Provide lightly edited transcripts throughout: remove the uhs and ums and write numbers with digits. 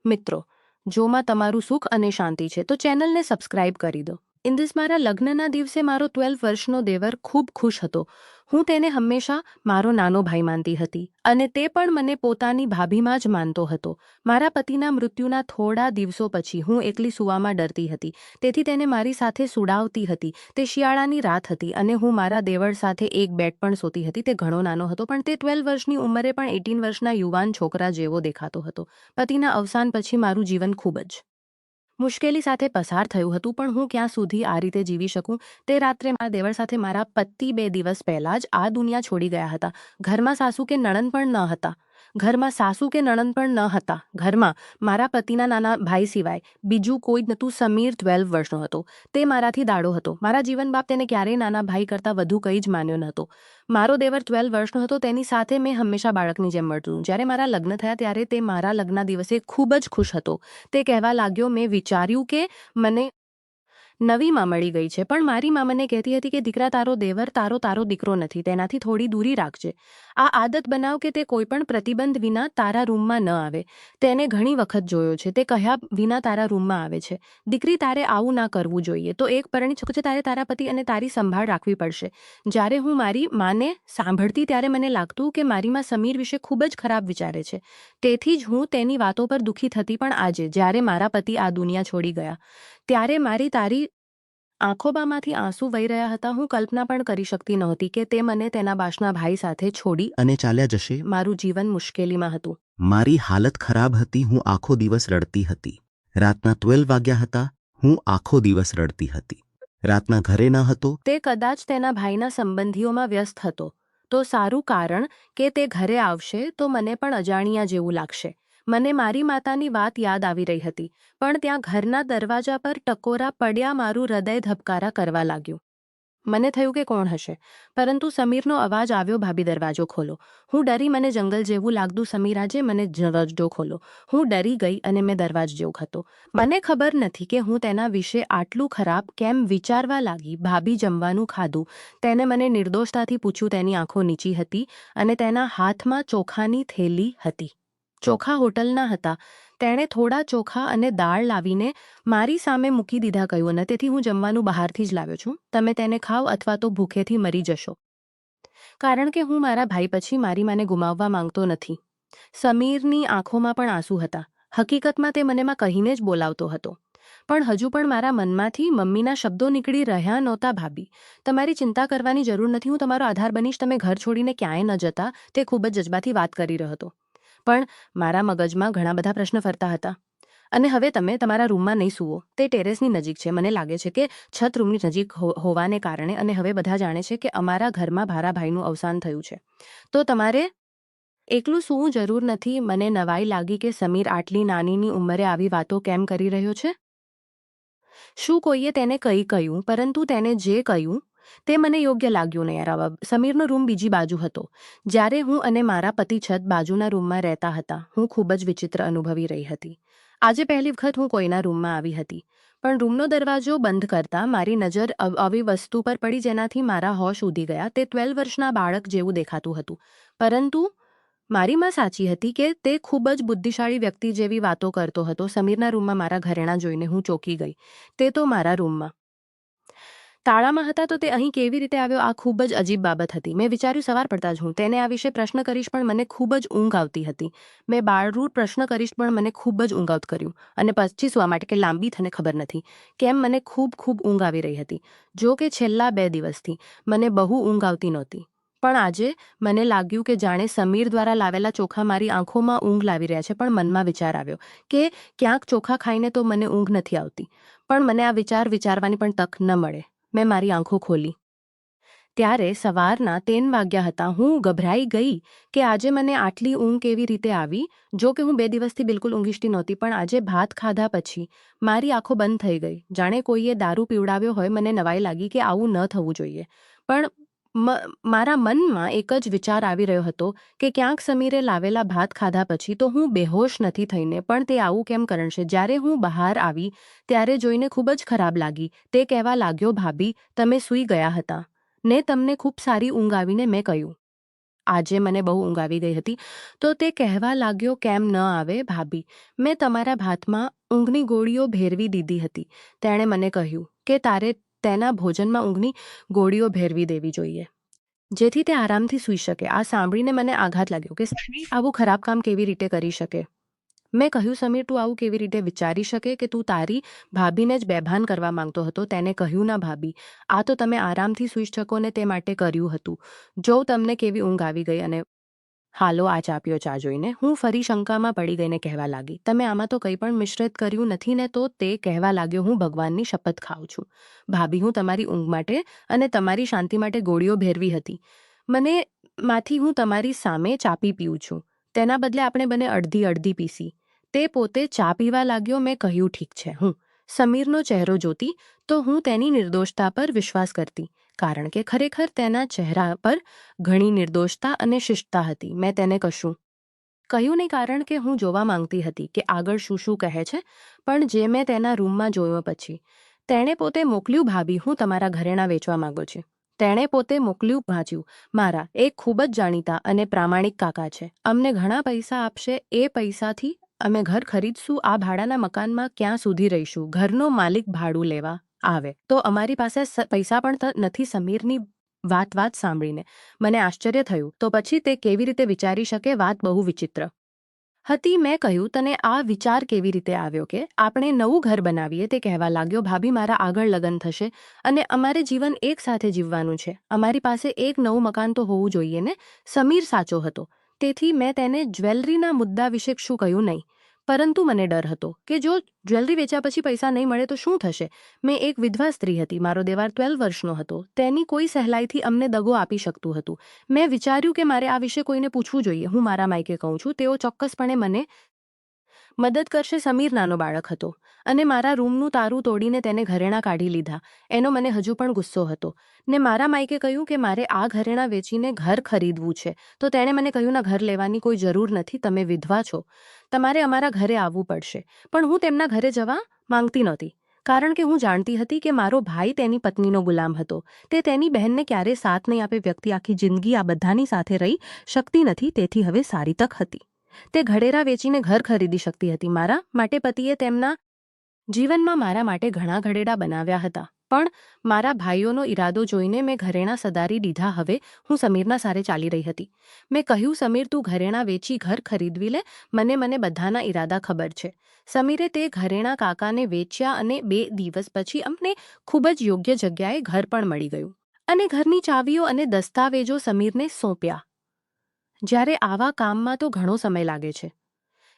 મિત્રો, જોમાં તમારું સુખ અને શાંતિ છે તો ચેનલને સબસ્ક્રાઇબ કરી દો. ઇન ધીસ મારા લગ્નના દિવસે મારો 12 વર્ષનો દેવર ખૂબ ખુશ હતો. હું તેને હંમેશા મારો નાનો ભાઈ માનતી હતી અને તે પણ મને પોતાની ભાભીમાં જ માનતો હતો. મારા પતિના મૃત્યુના થોડા દિવસો પછી હું એકલી સૂવામાં ડરતી હતી. તેથી તેને મારી સાથે સુડાવતી હતી. તે શિયાળાની રાત હતી અને હું મારા દેવર સાથે એક બેડ પણ સૂતી હતી. તે ઘણો નાનો હતો પણ તે 12 વર્ષની ઉંમરે પણ 18 વર્ષના યુવાન છોકરા જેવો દેખાતો હતો. પતિના અવસાન પછી મારું જીવન ખૂબ જ મુશ્કેલી સાથે પસાર થયું હતું, પણ હું ક્યાં સુધી આ રીતે જીવી શકું? તે રાત્રે મારા દેવર સાથે મારા પતિ 2 દિવસ પહેલાં જ આ દુનિયા છોડી ગયા હતા. ઘરમાં સાસુ કે નણંદ પણ ન હતા. ઘરમાં મારા પતિના નાના ભાઈ સિવાય બીજું કોઈ નહોતું. સમીર 12 વર્ષનો હતો. તે મારાથી દાડો હતો. મારા જીવન બાપ તેને ક્યારેય નાના ભાઈ કરતાં વધુ કંઈ જ માન્યો નહોતો. મારો દેવર 12 વર્ષનો હતો. તેની સાથે મેં હંમેશા બાળકની જેમ મળતું. જ્યારે મારા લગ્ન થયા ત્યારે તે મારા લગ્નના દિવસે ખૂબ જ ખુશ હતો. તે કહેવા લાગ્યો, મેં વિચાર્યું કે મને નવી માં મળી ગઈ છે, પણ મારી માં મને કહેતી હતી કે દીકરા, તારો દેવર તારો દીકરો નથી, તેનાથી થોડી દૂરી રાખજે. આ આદત બનાવ કે તે કોઈપણ પ્રતિબંધ વિના તારા રૂમમાં ન આવે. તેને ઘણી વખત જોયો છે, તે કહ્યા વિના તારા રૂમમાં આવે છે. દીકરી, તારે આવું ના કરવું જોઈએ. તો એક પરણી છોકરી છે, તારે તારા પતિ અને તારી સંભાળ રાખવી પડશે. જ્યારે હું મારી માને સાંભળતી ત્યારે મને લાગતું કે મારી માં સમીર વિશે ખૂબ જ ખરાબ વિચારે છે. તેથી જ હું તેની વાતો પર દુઃખી થતી. પણ આજે જ્યારે મારા પતિ આ દુનિયા છોડી ગયા ત્યારે મારી તારી આંખોમાંથી આંસુ વહી રહ્યા હતા. હું કલ્પના પણ કરી શકતી નહોતી કે તે મને તેના બાશના ભાઈ સાથે છોડી અને ચાલ્યા જશે. મારું જીવન મુશ્કેલીમાં હતું. મારી હાલત ખરાબ હતી. હું આખો દિવસ રડતી હતી. રાતના 12 વાગ્યા હતા. હું આખો દિવસ રડતી હતી. રાતના ઘરે ન હતો. તે કદાચ તેના ભાઈના સંબંધીઓમાં વ્યસ્ત હતો. તો સારું, કારણ કે તે ઘરે આવશે તો મને પણ અજાણ્યા જેવું લાગશે. મને મારી માતાની વાત યાદ આવી રહી હતી, પણ ત્યાં ઘરના દરવાજા પર ટકોરા પડ્યા. મારું હૃદય ધબકારા કરવા લાગ્યું. મને થયું કે કોણ હશે, પરંતુ સમીરનો અવાજ આવ્યો, ભાભી દરવાજો ખોલો. હું ડરી. મને જંગલ જેવું લાગતું. સમીર, આજે મને દરવાજો ખોલો. હું ડરી ગઈ અને મેં દરવાજો જેવું હતો. મને ખબર નથી કે હું તેના વિશે આટલું ખરાબ કેમ વિચારવા લાગી. ભાભી જમવાનું ખાધું. તેને મને નિર્દોષતાથી પૂછ્યું. તેની આંખો નીચી હતી અને તેના હાથમાં ચોખાની થેલી હતી. ચોખા હોટલના હતા. તેણે થોડા ચોખા અને દાળ લાવીને મારી સામે મૂકી દીધા. કહ્યું, અને તેથી હું જમવાનું બહારથી જ લાવ્યો છું. તમે તેને ખાઓ અથવા તો ભૂખેથી મરી જશો. કારણ કે હું મારા ભાઈ પછી મારી માને ગુમાવવા માંગતો નથી. સમીરની આંખોમાં પણ આંસુ હતા. હકીકતમાં તે મને માં કહીને જ બોલાવતો હતો, પણ હજુ પણ મારા મનમાંથી મમ્મીના શબ્દો નીકળી રહ્યા નહોતા. ભાભી, તમારી ચિંતા કરવાની જરૂર નથી. હું તમારો આધાર બનીશ. તમે ઘર છોડીને ક્યાંય ન જતા. તે ખૂબ જ જજબાથી વાત કરી રહ્યો હતો, પણ મારા મગજમાં ઘણા બધા પ્રશ્ન ફરતા હતા. અને હવે તમે તમારા રૂમમાં નહીં સૂવો. તે ટેરેસની નજીક છે. મને લાગે છે કે છત રૂમની નજીક હોવાને કારણે, અને હવે બધા જાણે છે કે અમારા ઘરમાં ભારા ભાઈનું અવસાન થયું છે, તો તમારે એકલું સૂવું જરૂર નથી. મને નવાઈ લાગી કે સમીર આટલી નાનીની ઉંમરે આવી વાતો કેમ કરી રહ્યો છે. શું કોઈએ તેને કંઈ કહ્યું? પરંતુ તેને જે કહ્યું તે મને યોગ્ય લાગ્યું નહીં. યાર, સમીરનો રૂમ બીજી બાજુ હતો. જ્યારે હું અને મારા પતિ છત બાજુના રૂમમાં રહેતા હતા, હું ખૂબ જ વિચિત્ર અનુભવી રહી હતી. આજે પહેલી વખત હું કોઈના રૂમમાં આવી હતી, પણ રૂમનો દરવાજો બંધ કરતા મારી નજર આવી વસ્તુ પર પડી જેનાથી મારા હોશ ઉડી ગયા. તે 12 વર્ષના બાળક જેવું દેખાતું હતું, પરંતુ મારી માં સાચી હતી કે તે ખૂબ જ બુદ્ધિશાળી વ્યક્તિ જેવી વાતો કરતો હતો. સમીરના રૂમમાં મારા ઘરેણાં જોઈને હું ચોંકી ગઈ. તે તો મારા રૂમમાં તાળામાં હતા, તો તે અહીં કેવી રીતે આવ્યો? આ ખૂબ જ અજીબ બાબત હતી. મેં વિચાર્યું સવાર પડતા જ હું તેને આ વિશે પ્રશ્ન કરીશ, પણ મને ખૂબ જ ઊંઘ આવતી હતી. મેં બાળરૂપ પ્રશ્ન કરીશ, પણ મને ખૂબ જ ઊંઘ આવત કર્યું અને પછી સુવા માટે કે લાંબી થને ખબર નથી કેમ મને ખૂબ ઊંઘ આવી રહી હતી. જો કે છેલ્લા 2 દિવસથી મને બહુ ઊંઘ આવતી નહોતી, પણ આજે મને લાગ્યું કે જાણે સમીર દ્વારા લાવેલા ચોખા મારી આંખોમાં ઊંઘ લાવી રહ્યા છે. પણ મનમાં વિચાર આવ્યો કે ક્યાંક ચોખા ખાઈને તો મને ઊંઘ નથી આવતી, પણ મને આ વિચારવાની પણ તક ન મળે. મેં મારી આંખો ખોલી ત્યારે સવારના 3 વાગ્યા હતા. હું ગભરાઈ ગઈ કે આજે મને આટલી ઊંઘ કેવી રીતે આવી. જો કે હું 2 દિવસથી બિલકુલ ઊંઘીશતી નહોતી, પણ આજે ભાત ખાધા પછી મારી આંખો બંધ થઈ ગઈ, જાણે કોઈએ દારૂ પીવડાવ્યો હોય. મને નવાઈ લાગી કે આવું ન થવું જોઈએ, પણ મારા મનમાં એક જ વિચાર આવી રહ્યો હતો કે ક્યાંક સમીરે લાવેલા ભાત ખાધા પછી તો હું બેહોશ નથી થઈને, પણ તે આવું કેમ કરશે. જ્યારે હું બહાર આવી ત્યારે જોઈને ખૂબ જ ખરાબ લાગી. તે કહેવા લાગ્યો, ભાભી, તમે સૂઈ ગયા હતા ને તમને ખૂબ સારી ઊંઘ આવીને. મેં કહ્યું, આજે મને બહુ ઊંઘ આવી ગઈ હતી તો તે કહેવા લાગ્યો, કેમ ન આવે ભાભી, મેં તમારા ભાતમાં ઊંઘની ગોળીઓ ભેરવી દીધી હતી. તેણે મને કહ્યું કે તારે તેના ભોજનમાં ઊંઘની ગોળીઓ ભેરવી દેવી જોઈએ, જેથી તે આરામથી સૂઈ શકે. આ સાંભળીને મને આઘાત લાગ્યો કે સમીર આવું ખરાબ કામ કેવી રીતે કરી શકે. મેં કહ્યું, સમીર, તું આવું કેવી રીતે વિચારી શકે કે તું તારી ભાભીને જ બેભાન કરવા માંગતો હતો. તેને કહ્યું, ના ભાભી, આ તો તમે આરામથી સૂઈ શકો ને તે માટે કર્યું હતું. જો તમને કેવી ઊંઘ આવી ગઈ અને હાલો આ ચા પીઓ. ચા જોઈને હું ફરી શંકામાં પડી ગઈને કહેવા લાગી, તમે આમાં તો કંઈ પણ મિશ્રિત કર્યું નથી ને? તો તે કહેવા લાગ્યો, હું ભગવાનની શપથ ખાઉં છું ભાભી, હું તમારી ઊંઘ માટે અને તમારી શાંતિ માટે ગોળીઓ ભેરવી હતી. મને માંથી હું તમારી સામે ચા પીઉં છું, તેના બદલે આપણે બંને અડધી અડધી પીસી. તે પોતે ચા પીવા લાગ્યો. મેં કહ્યું, ઠીક છે. હું સમીરનો ચહેરો જોતી તો હું તેની નિર્દોષતા પર વિશ્વાસ કરતી, કારણ કે ખરેખર તેના ચહેરા પર ઘણી નિર્દોષતા અને શિષ્ટતા હતી. મેં તેને કશું કહ્યું નહીં, કારણ કે હું જોવા માંગતી હતી કે આગળ શું શું કહે છે. પણ જે મેં તેના રૂમમાં જોયો પછી તેણે પોતે મોકલ્યું, ભાભી, હું તમારા ઘરેણાં વેચવા માંગુ છું. તેણે પોતે મોકલ્યું વાંચ્યું, મારા એક ખૂબ જ જાણીતા અને પ્રામાણિક કાકા છે, અમને ઘણા પૈસા આપશે. એ પૈસાથી અમે ઘર ખરીદશું. આ ભાડાના મકાનમાં ક્યાં સુધી રહીશું? ઘરનો માલિક ભાડું લેવા આવે તો અમારી પાસે પૈસા પણ નથી. સમીરની વાત સાંભળીને મને આશ્ચર્ય થયું. તો પછી તે કેવી રીતે વિચારી શકે? વાત બહુ વિચિત્ર હતી. મેં કહ્યું, તને આ વિચાર કેવી રીતે આવ્યો કે આપણે નવું ઘર બનાવીએ? તે કહેવા લાગ્યો, ભાભી, મારા આગળ લગ્ન થશે અને અમારે જીવન એક સાથે જીવવાનું છે. અમારી પાસે એક નવું મકાન તો હોવું જોઈએ ને? સમીર સાચો હતો. તેથી મેં તેને જ્વેલરીના મુદ્દા વિશે શું કહ્યું નહીં, પરંતુ મને ડર હતો કે જો જ્વેલરી વેચ્યા પછી પૈસા નહીં મળે તો શું થશે. મેં એક વિધવા સ્ત્રી હતી, મારો દેવાર 12 વર્ષનો હતો, તેની કોઈ સહેલાઈથી અમને દગો આપી શકતું હતું. મેં વિચાર્યું કે મારે આ વિશે કોઈને પૂછવું જોઈએ. હું મારા માયકે કહું છું, તેઓ ચોક્કસપણે મને મદદ કરશે. સમીર નાનો બાળક હતો અને મારા રૂમનું તારું તોડીને તેને ઘરેણાં કાઢી લીધા. એનો મને હજુ પણ ગુસ્સો હતો ને મારા માયકે કહ્યું કે મારે આ ઘરેણાં વેચીને ઘર ખરીદવું છે. તો તેણે મને કહ્યું, ના, ઘર લેવાની કોઈ જરૂર નથી, તમે વિધવા છો, તમારે અમારા ઘરે આવવું પડશે. પણ હું તેમના ઘરે જવા માંગતી નહોતી, કારણ કે હું જાણતી હતી કે મારો ભાઈ તેની પત્નીનો ગુલામ હતો. તે તેની બહેનને ક્યારેય સાથ નહીં આપે. વ્યક્તિ આખી જિંદગી આ બધાની સાથે રહી શકતી નથી, તેથી હવે સારી તક હતી. તે ઘરેરા વેચીને ઘર ખરીદી શકતી હતી. મારા માટે પતિએ તેમના જીવનમાં મારા માટે ઘણા ઘરેડા બનાવ્યા હતા, પણ મારા ભાઈઓનો ઈરાદો જોઈને મેં ઘરેણાં સદારી દીધા. હવે હું સમીરના સારે ચાલી રહી હતી. મેં કહ્યું, સમીર, તું ઘરેણાં વેચી ઘર ખરીદવી લે. મને બધાના ઈરાદા ખબર છે. સમીરે તે ઘરેણાં કાકાને વેચ્યા અને 2 દિવસ પછી અમને ખૂબ જ યોગ્ય જગ્યાએ ઘર પણ મળી ગયું અને ઘરની ચાવીઓ અને દસ્તાવેજો સમીરને સોંપ્યા. જ્યારે આવા કામમાં તો ઘણો સમય લાગે છે.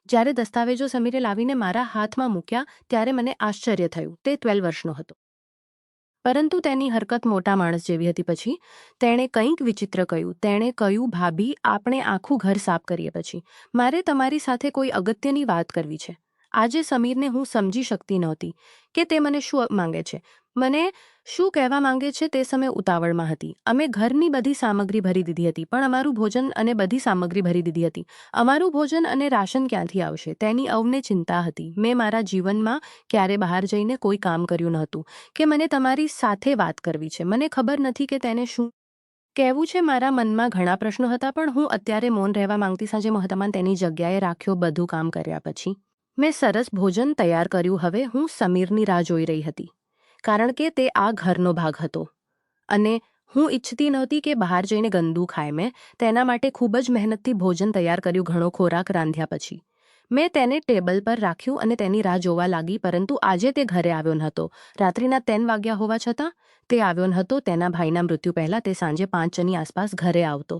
જ્યારે દસ્તાવેજો સમીરે લાવીને મારા હાથમાં મૂક્યા ત્યારે મને આશ્ચર્ય થયું. તે 12 વર્ષનો હતો, પરંતુ તેની હરકત મોટા માણસ જેવી હતી. પછી તેણે કંઈક વિચિત્ર કહ્યું. તેણે કહ્યું, ભાભી, આપણે આખું ઘર સાફ કરીએ પછી મારે તમારી સાથે કોઈ અગત્યની વાત કરવી છે. આજે સમીરને હું સમજી શકતી નહોતી કે તે મને શું માંગે છે, મને શું કહેવા માંગે છે. તે સમય ઉતાવળમાં હતી. અમે ઘરની બધી સામગ્રી ભરી દીધી હતી, પણ અમારું ભોજન અને બધી સામગ્રી ભરી દીધી હતી. અમારું ભોજન અને રાશન ક્યાંથી આવશે તેની અવને ચિંતા હતી. મેં મારા જીવનમાં ક્યારે બહાર જઈને કોઈ કામ કર્યું નહોતું કે મને તમારી સાથે વાત કરવી છે. મને ખબર નથી કે તેને શું કહેવું છે. મારા મનમાં ઘણા પ્રશ્નો હતા, પણ હું અત્યારે મૌન રહેવા માંગતી. સાંજે મહત્તમાન તેની જગ્યાએ રાખ્યો. બધું કામ કર્યા પછી મેં સરસ ભોજન તૈયાર કર્યું. હવે હું સમીરની રાહ જોઈ રહી હતી, કારણ કે તે આ ઘરનો ભાગ હતો અને હું ઈચ્છતી નહોતી કે બહાર જઈને ગંદુ ખાય. મેં તેના માટે ખૂબ જ મહેનતથી ભોજન તૈયાર કર્યું. ઘણો ખોરાક રાંધ્યા પછી મેં તેને ટેબલ પર રાખ્યું અને તેની રાહ જોવા લાગી. પરંતુ આજે તે ઘરે આવ્યો ન હતો. રાત્રિના 3 વાગ્યા હોવા છતાં તે આવ્યો ન હતો. તેના ભાઈના મૃત્યુ પહેલાં તે સાંજે 5ની આસપાસ ઘરે આવતો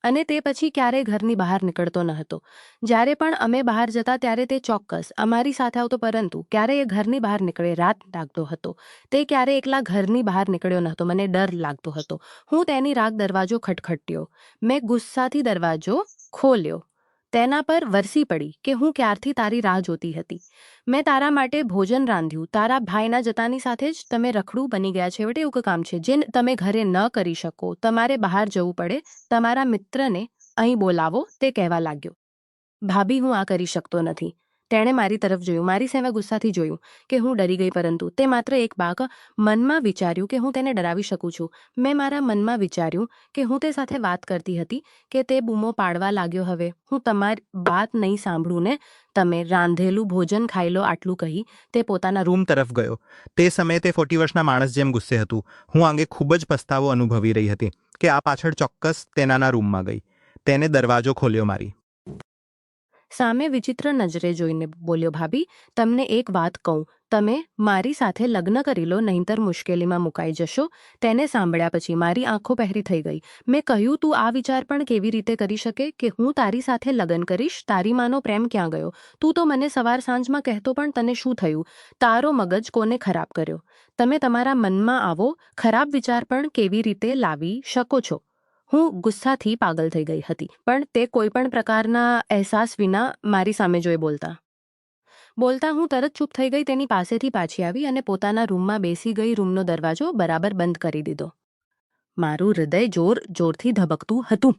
અને તે પછી ક્યારેય ઘરની બહાર નીકળતો ન હતો. જ્યારે પણ અમે બહાર જતા ત્યારે તે ચોક્કસ અમારી સાથે આવતો, પરંતુ ક્યારેય એ ઘરની બહાર નીકળે રાત લાગતો હતો. તે ક્યારેય એકલા ઘરની બહાર નીકળ્યો ન હતો. મને ડર લાગતો હતો. હું તેની રાગ દરવાજો ખટખટ્યો. મેં ગુસ્સાથી દરવાજો ખોલ્યો. તેના પર વરસી પડી કે હું ક્યારથી તારી રાહ જોતી હતી. મેં તારા માટે ભોજન રાંધ્યું. તારા ભાઈના જતાની સાથે જ તમે રખડું બની ગયા. છેવટે એવું કામ છે જે તમે ઘરે ન કરી શકો. તમારે બહાર જવું પડે. તમારા મિત્રને અહીં બોલાવો. તે કહેવા લાગ્યો, ભાભી, હું આ કરી શકતો નથી. તેણે મારી તરફ જોયું, મારી સેવા ગુસ્સાથી જોયું કે હું ડરી ગઈ, પરંતુ તે માત્ર એક બાક. મનમાં વિચાર્યું કે હું તેને ડરાવી શકું છું. મેં મારા મનમાં વિચાર્યું કે હું તે સાથે વાત કરતી હતી કે તે બૂમો પાડવા લાગ્યો, હવે હું તમારી વાત નહીં સાંભળું ને, તમે રાંધેલું ભોજન ખાઈ લો, આટલું કહી તે પોતાના રૂમ તરફ ગયો. તે સમયે તે 40 વર્ષના માણસ જેમ ગુસ્સે હતું. હું અંગે ખૂબ જ પસ્તાવો અનુભવી રહી હતી કે આ પાછળ ચોક્કસ તેનાના રૂમમાં ગઈ. તેને દરવાજો ખોલ્યો મારી સામે વિચિત્ર નજરે જોઈને બોલ્યો, ભાભી, તમને એક વાત કહું, તમે મારી સાથે લગ્ન કરી લો, નહીંતર મુશ્કેલીમાં મુકાઈ જશો. તેને સાંભળ્યા પછી મારી આંખો પહેરી થઈ ગઈ. મેં કહ્યું, તું આ વિચાર પણ કેવી રીતે કરી શકે કે હું તારી સાથે લગ્ન કરીશ? તારી માનો પ્રેમ ક્યાં ગયો? તું તો મને સવાર સાંજમાં કહેતો, પણ તને શું થયું? તારો મગજ કોને ખરાબ કર્યો? તમે તમારા મનમાં આવો ખરાબ વિચાર પણ કેવી રીતે લાવી શકો છો? હું ગુસ્સાથી પાગલ થઈ ગઈ હતી, પણ તે કોઈ પણ પ્રકારના અહેસાસ વિના મારી સામે જોઈ બોલતા હું તરત ચૂપ થઈ ગઈ. તેની પાસેથી પાછી આવી અને પોતાના રૂમમાં બેસી ગઈ. રૂમનો દરવાજો બરાબર બંધ કરી દીધો. મારું હૃદય જોરથી ધબકતું હતું.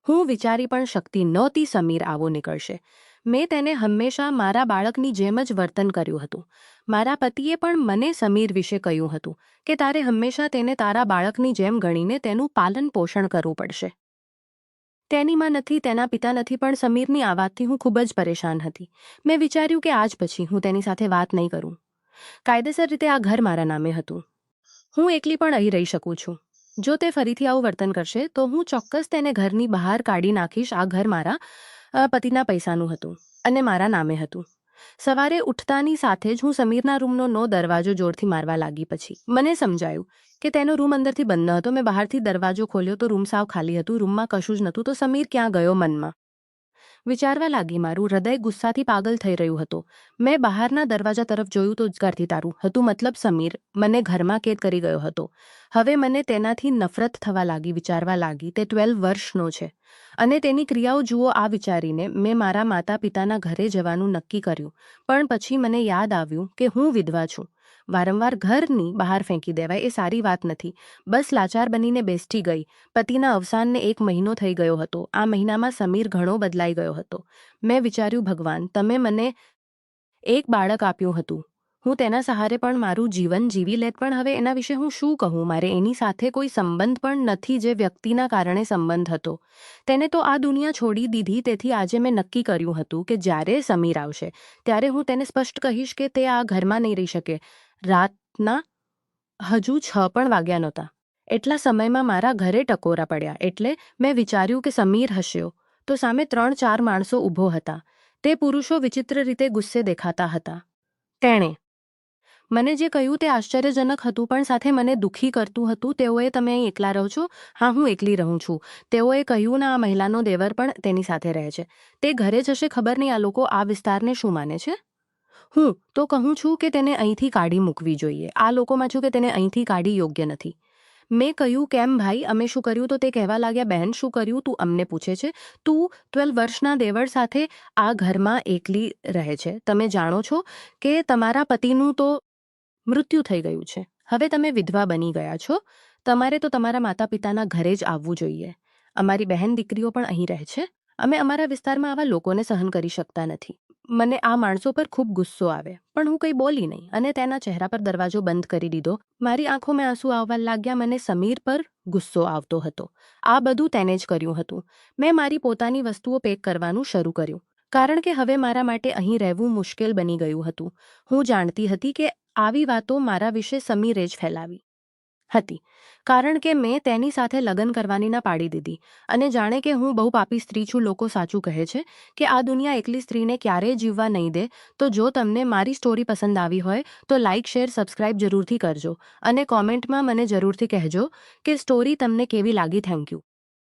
હું વિચારી પણ શકતી નહોતી સમીર આવો નીકળશે. મેં તેને હંમેશા મારા બાળકની જેમ જ વર્તન કર્યું હતું. મારા પતિએ પણ મને સમીર વિશે કહ્યું હતું કે તારે હંમેશા તેને તારા બાળકની જેમ ગણીને તેનું પાલન પોષણ કરવું પડશે. તેની માં નથી, તેના પિતા નથી, પણ સમીરની આ વાતથી હું ખૂબ જ પરેશાન હતી. મેં વિચાર્યું કે આજ પછી હું તેની સાથે વાત નહીં કરું. કાયદેસર રીતે આ ઘર મારા નામે હતું. હું એકલી પણ અહીં રહી શકું છું. જો તે ફરીથી આવું વર્તન કરશે તો હું ચોક્કસ તેને ઘરની બહાર કાઢી નાખીશ. આ ઘર મારા પતિના પૈસાનું હતું અને મારા નામે હતું. સવારે ઉઠતાની સાથે જ હું સમીરના રૂમનો દરવાજો જોરથી મારવા લાગી. પછી મને સમજાયું કે તેનો રૂમ અંદરથી બંધ ન હતો. મેં બહારથી દરવાજો ખોલ્યો તો રૂમ સાવ ખાલી હતું. રૂમમાં કશું જ નહોતું. તો સમીર ક્યાં ગયો? મનમાં વિચારવા લાગી. મારું હૃદય ગુસ્સાથી પાગલ થઈ રહ્યું હતું. મેં બહારના દરવાજા તરફ જોયું તો ઘરથી તારું હતું, મતલબ સમીર મને ઘરમાં કેદ કરી ગયો હતો. હવે મને તેનાથી નફરત થવા લાગી. વિચારવા લાગી, તે 12 વર્ષનો છે અને તેની ક્રિયાઓ જુઓ. આ વિચારીને મેં મારા માતા પિતાના ઘરે જવાનું નક્કી કર્યું. પણ પછી મને યાદ આવ્યું કે હું વિધવા છું. વારંવાર ઘરની બહાર ફેંકી દેવાય એ સારી વાત નથી. બસ લાચાર બનીને બેસી ગઈ. પતિના અવસાનને 1 મહિનો થઈ ગયો હતો. આ મહિનામાં સમીર ઘણો બદલાઈ ગયો હતો. મેં વિચાર્યું, ભગવાન, તમે મને એક બાળક આપ્યું હતું. હું તેના સહારે પણ મારું જીવન જીવી લેત, પણ હવે એના વિશે હું શું કહું? મારે એની સાથે કોઈ સંબંધ પણ નથી. જે વ્યક્તિના કારણે સંબંધ હતો તેને તો આ દુનિયા છોડી દીધી. તેથી આજે મેં નક્કી કર્યું હતું કે જ્યારે સમીર આવશે ત્યારે હું તેને સ્પષ્ટ કહીશ કે તે આ ઘરમાં નહીં રહી શકે. રાતના હજુ 6 પણ વાગ્યા નહોતા. એટલા સમયમાં મારા ઘરે ટકોરા પડ્યા. એટલે મેં વિચાર્યું કે સમીર હસ્યો તો સામે 3-4 માણસો ઊભો હતા. તે પુરુષો વિચિત્ર રીતે ગુસ્સે દેખાતા હતા. તેણે મને જે કહ્યું તે આશ્ચર્યજનક હતું, પણ સાથે મને દુઃખી કરતું હતું. તેઓએ, તમે અહીં એકલા રહો છો? હા, હું એકલી રહું છું. તેઓએ કહ્યું, ના, આ મહિલાનો દેવર પણ તેની સાથે રહે છે. તે ઘરે જશે. ખબર નહીં આ લોકો આ વિસ્તારને શું માને છે. હું તો કહું છું કે તેને અહીંથી કાઢી મૂકવી જોઈએ. આ લોકોમાં છું કે તેને અહીંથી કાઢી યોગ્ય નથી. મેં કહ્યું, કેમ ભાઈ, અમે શું કર્યું? તો તે કહેવા લાગ્યા, બહેન, શું કર્યું? તું અમને પૂછે છે? તું 12 વર્ષના દેવર સાથે આ ઘરમાં એકલી રહે છે. તમે જાણો છો કે તમારા પતિનું તો મૃત્યુ થઈ ગયું છે. હવે તમે વિધવા બની ગયા છો. તમારે તો તમારા માતા પિતાના ઘરે જ આવવું જોઈએ. અમારી બહેન દીકરીઓ પણ અહીં રહે છે. અમે અમારા વિસ્તારમાં આવા લોકોને સહન કરી શકતા નથી. મને આ માણસો પર ખૂબ ગુસ્સો આવે, પણ હું કંઈ બોલી નહીં અને તેના ચહેરા પર દરવાજો બંધ કરી દીધો. મારી આંખોમાં આંસુ આવવા લાગ્યા. મને સમીર પર ગુસ્સો આવતો હતો. આ બધું તેને જ કર્યું હતું. મેં મારી પોતાની વસ્તુઓ પેક કરવાનું શરૂ કર્યું, કારણ કે હવે મારા માટે અહીં રહેવું મુશ્કેલ બની ગયું હતું. હું જાણતી હતી કે આવી વાતો મારા વિશે સમીરે જ ફેલાવી હતી, કારણ કે મેં તેની સાથે લગ્ન કરવાની ના પાડી દીધી અને જાણે કે હું બહુ પાપી સ્ત્રી છું. લોકો સાચું કહે છે કે આ દુનિયા એકલી સ્ત્રીને ક્યારેય જીવવા નહીં દે. તો જો તમને મારી સ્ટોરી પસંદ આવી હોય તો લાઇક, શેર, સબસ્ક્રાઇબ જરૂરથી કરજો અને કોમેન્ટમાં મને જરૂરથી કહેજો કે સ્ટોરી તમને કેવી લાગી. Thank you.